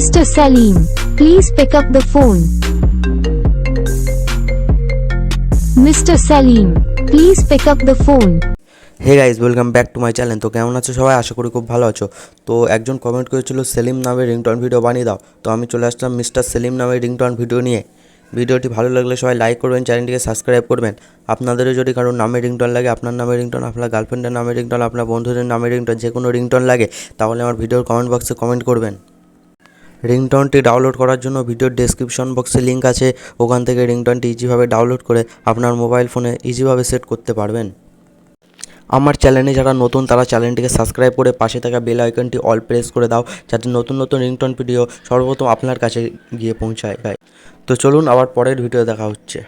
Mr. Selim, please pick up the phone. Mr. Selim, please pick up the phone. Hey guys, welcome back to my channel. তো কেমন আছো সবাই? আশা করি খুব ভালো আছো। তো একজন কমেন্ট করেছিল সেলিম নামে রিংটোন ভিডিও বানিয়ে দাও। তো আমি চলে আসলাম মিস্টার সেলিম নামে রিংটোন ভিডিও নিয়ে। ভিডিওটি ভালো লাগলে সবাই লাইক করবেন, চ্যানেলটিকে সাবস্ক্রাইব করবেন। আপনাদেরও যদি কারোর নামে রিংটোন লাগে, আপনার নামে রিংটোন, আপনার গার্লফ্রেন্ডের নামে রিংটোন, আপনার বন্ধুদের নামে রিংটোন, যে কোনো রিংটোন লাগে, তাহলে আমার ভিডিওর কমেন্ট বক্সে কমেন্ট করবেন। রিংটোনটি ডাউনলোড করার জন্য ভিডিওর ডেসক্রিপশন বক্সে লিঙ্ক আছে, ওখান থেকে রিংটোনটি ইজিভাবে ডাউনলোড করে আপনার মোবাইল ফোনে ইজিভাবে সেট করতে পারবেন। আমার চ্যানেলে যারা নতুন তারা চ্যানেলটিকে সাবস্ক্রাইব করে পাশে থাকা বেল আইকনটি অল প্রেস করে দাও, যাতে নতুন নতুন রিংটোন ভিডিও সর্বপ্রথম আপনার কাছে গিয়ে পৌঁছায়। তো চলুন আবার পরের ভিডিও দেখা হচ্ছে।